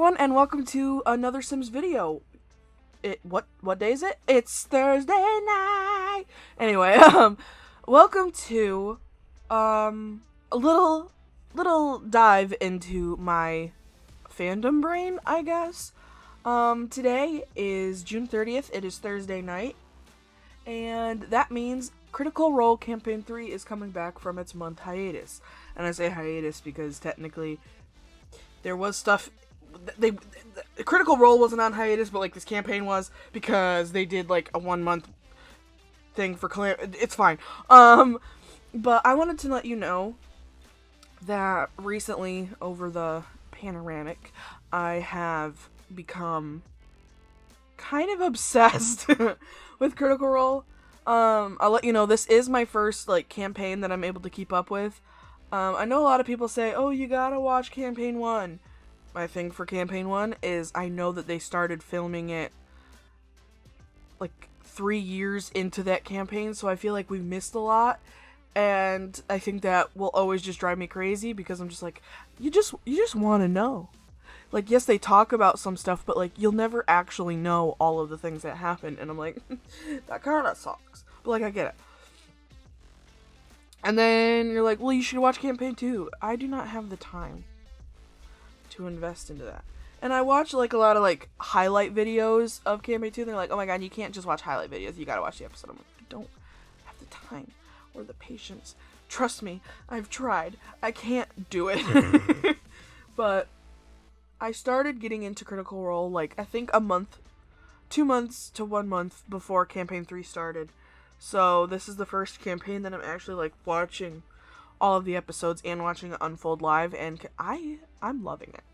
everyone, and welcome to another Sims video. What day is it? It's Thursday night. Anyway, welcome to a little dive into my fandom brain, I guess. Today is June 30th. It is Thursday night, and that means Critical Role Campaign 3 is coming back from its month hiatus. And I say hiatus because technically there was stuff. The Critical Role wasn't on hiatus, but like this campaign was, because they did like a 1 month thing for it's fine. But I wanted to let you know that recently, over the panoramic, I have become kind of obsessed with Critical Role. I'll let you know, this is my first like campaign that I'm able to keep up with. I know a lot of people say, oh, you gotta watch campaign 1. My thing for campaign 1 is I know that they started filming it like 3 years into that campaign, so I feel like we've missed a lot, and I think that will always just drive me crazy because I'm just like, you just want to know. Like, yes, they talk about some stuff, but like you'll never actually know all of the things that happen, and I'm like, that kind of sucks. But like, I get it. And then you're like, well, you should watch campaign 2. I do not have the time to invest into that. And I watch like a lot of like highlight videos of campaign 2, and they're like, oh my god, you can't just watch highlight videos, you gotta watch the episode. I'm like, I don't have the time or the patience. Trust me, I've tried. I can't do it. But I started getting into Critical Role like I think 2 months to 1 month before campaign 3 started. So this is the first campaign that I'm actually like watching all of the episodes and watching it unfold live, and I'm loving it.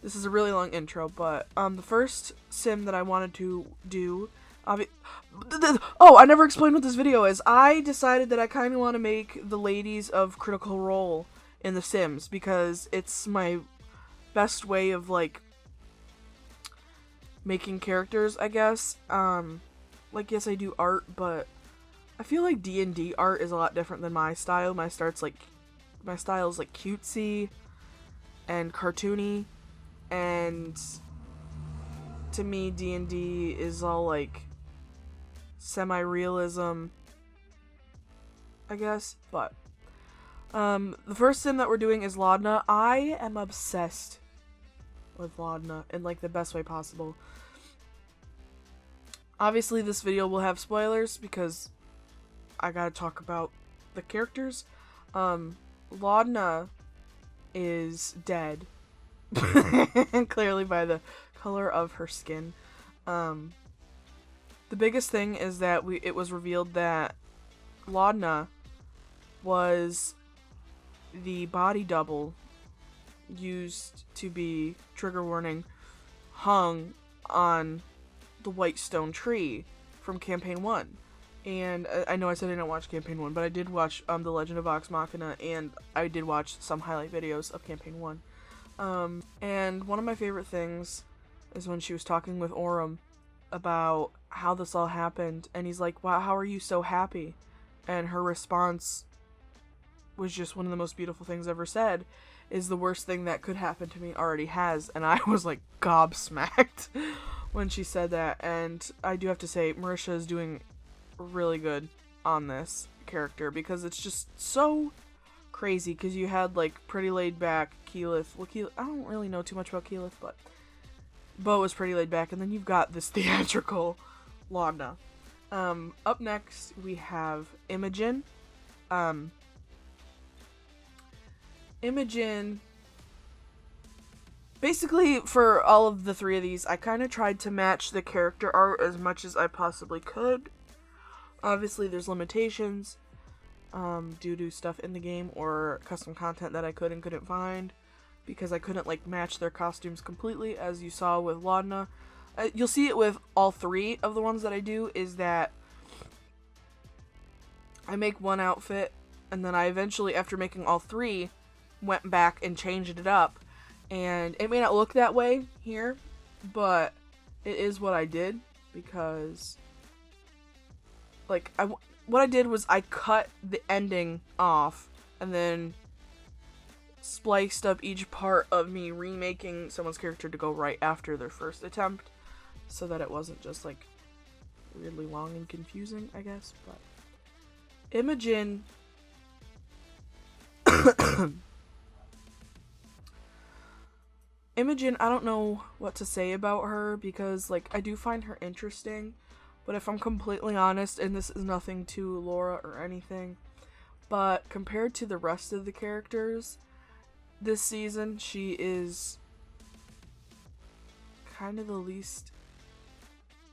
This is a really long intro, but the first sim that I wanted to do, I never explained what this video is. I decided that I kind of want to make the ladies of Critical Role in the Sims, because it's my best way of like making characters, I guess. Like, yes, I do art, but I feel like D&D art is a lot different than my style. My style is like cutesy and cartoony, and to me D&D is all like semi-realism, I guess. But the first sim that we're doing is Laudna. I am obsessed with Laudna in like the best way possible. Obviously this video will have spoilers because I gotta talk about the characters. Laudna is dead. Clearly by the color of her skin. The biggest thing is that it was revealed that Laudna was the body double used to be, trigger warning, hung on the White Stone Tree from campaign 1. And I know I said I didn't watch campaign 1, but I did watch The Legend of Vox Machina, and I did watch some highlight videos of campaign 1. And one of my favorite things is when she was talking with Orem about how this all happened, and he's like, wow, how are you so happy? And her response was just one of the most beautiful things ever said, is the worst thing that could happen to me already has. And I was like gobsmacked when she said that. And I do have to say, Marisha is doing really good on this character, because it's just so crazy, because you had like pretty laid back Keyleth. Well, I don't really know too much about Keyleth, but Bo was pretty laid back, and then you've got this theatrical Laudna. Up next we have Imogen. Imogen, basically for all of the 3 of these, I kind of tried to match the character art as much as I possibly could. Obviously there's limitations due to stuff in the game or custom content that I could and couldn't find, because I couldn't like match their costumes completely, as you saw with Laudna. You'll see it with all 3 of the ones that I do, is that I make one outfit, and then I eventually, after making all 3, went back and changed it up. And it may not look that way here, but it is what I did, because like what I did was I cut the ending off and then spliced up each part of me remaking someone's character to go right after their first attempt, so that it wasn't just like weirdly long and confusing, I guess. But Imogen Imogen, I don't know what to say about her, because like I do find her interesting, but if I'm completely honest, and this is nothing to Laura or anything, but compared to the rest of the characters this season, she is kind of the least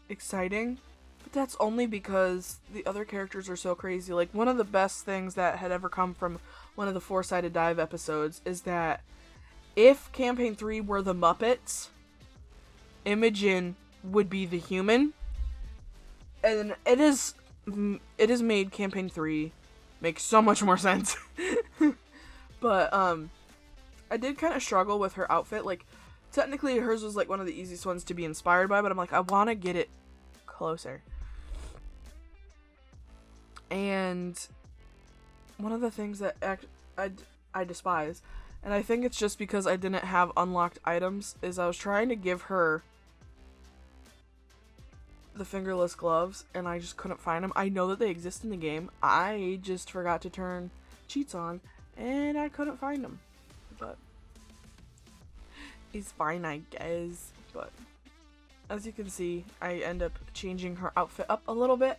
exciting. But that's only because the other characters are so crazy. Like, one of the best things that had ever come from one of the Four-Sided Dive episodes is that if Campaign 3 were the Muppets, Imogen would be the human. And it is made Campaign 3 make so much more sense. But, I did kind of struggle with her outfit. Like, technically hers was like one of the easiest ones to be inspired by, but I'm like, I want to get it closer. And one of the things that I despise, and I think it's just because I didn't have unlocked items, is I was trying to give her the fingerless gloves, and I just couldn't find them. I know that they exist in the game. I just forgot to turn cheats on, and I couldn't find them. But it's fine, I guess. But as you can see, I end up changing her outfit up a little bit,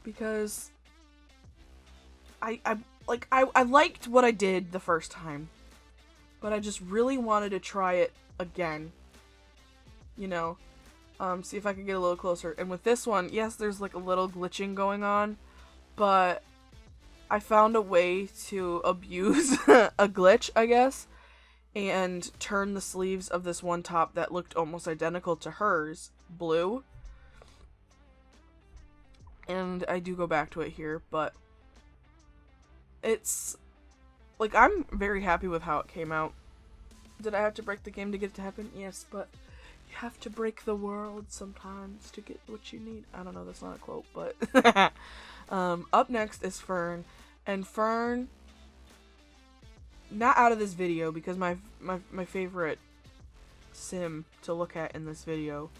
because I liked what I did the first time, but I just really wanted to try it again, you know, see if I could get a little closer. And with this one, yes, there's like a little glitching going on, but I found a way to abuse a glitch, I guess, and turn the sleeves of this one top that looked almost identical to hers blue. And I do go back to it here, but it's like, I'm very happy with how it came out. Did I have to break the game to get it to happen? Yes, but you have to break the world sometimes to get what you need. I don't know, that's not a quote, but up next is Fern. And Fern, not out of this video, because my favorite sim to look at in this video,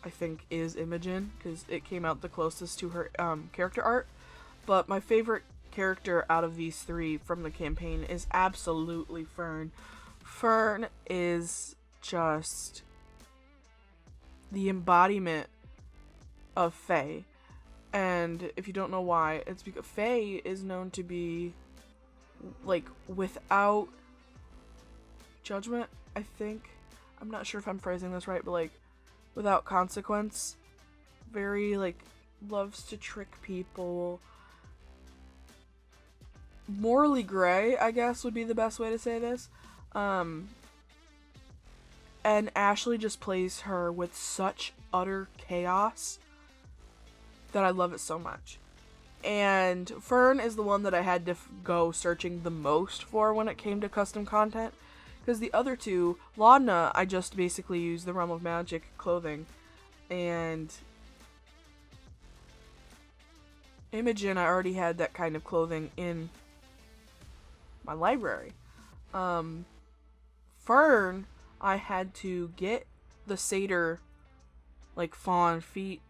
I think, is Imogen, because it came out the closest to her character art. But my favorite character out of these three from the campaign is absolutely Fern. Fern is just the embodiment of Faye. And if you don't know why, it's because Faye is known to be, like, without judgment, I think. I'm not sure if I'm phrasing this right, but, like, without consequence. Very, like, loves to trick people. Morally gray, I guess, would be the best way to say this. And Ashley just plays her with such utter chaos that I love it so much. And Fern is the one that I had to go searching the most for when it came to custom content. Because the other two, Laudna, I just basically used the Realm of Magic clothing. And Imogen, I already had that kind of clothing in my library. Fern, I had to get the satyr, like, fawn feet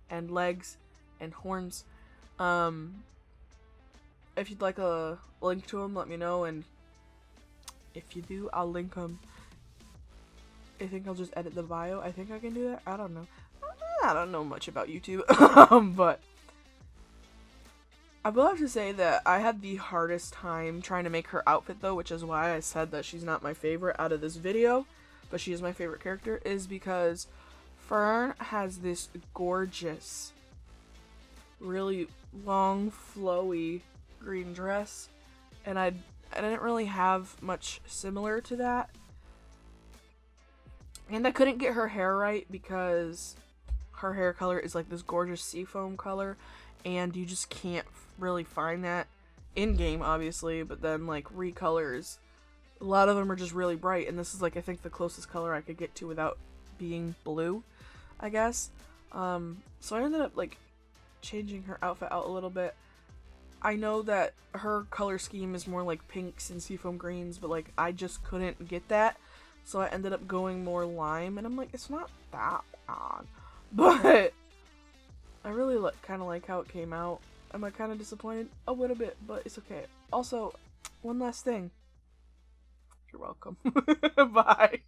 and legs and horns. If you'd like a link to them, let me know, and if you do, I'll link them. I think I'll just edit the bio. I think I can do that. I don't know. I don't know much about YouTube, but I will have to say that I had the hardest time trying to make her outfit, though, which is why I said that she's not my favorite out of this video, but she is my favorite character, is because Fern has this gorgeous, really long, flowy green dress, and I didn't really have much similar to that. And I couldn't get her hair right because her hair color is like this gorgeous seafoam color, and you just can't really find that in-game, obviously, but then, like, recolors, a lot of them are just really bright, and this is, like, I think the closest color I could get to without being blue, I guess. So I ended up, like, changing her outfit out a little bit. I know that her color scheme is more like pinks and seafoam greens, but like I just couldn't get that, so I ended up going more lime, and I'm like, it's not that bad, but I really kind of like how it came out. Am I kind of disappointed? A little bit, but it's okay. Also, one last thing. You're welcome. Bye.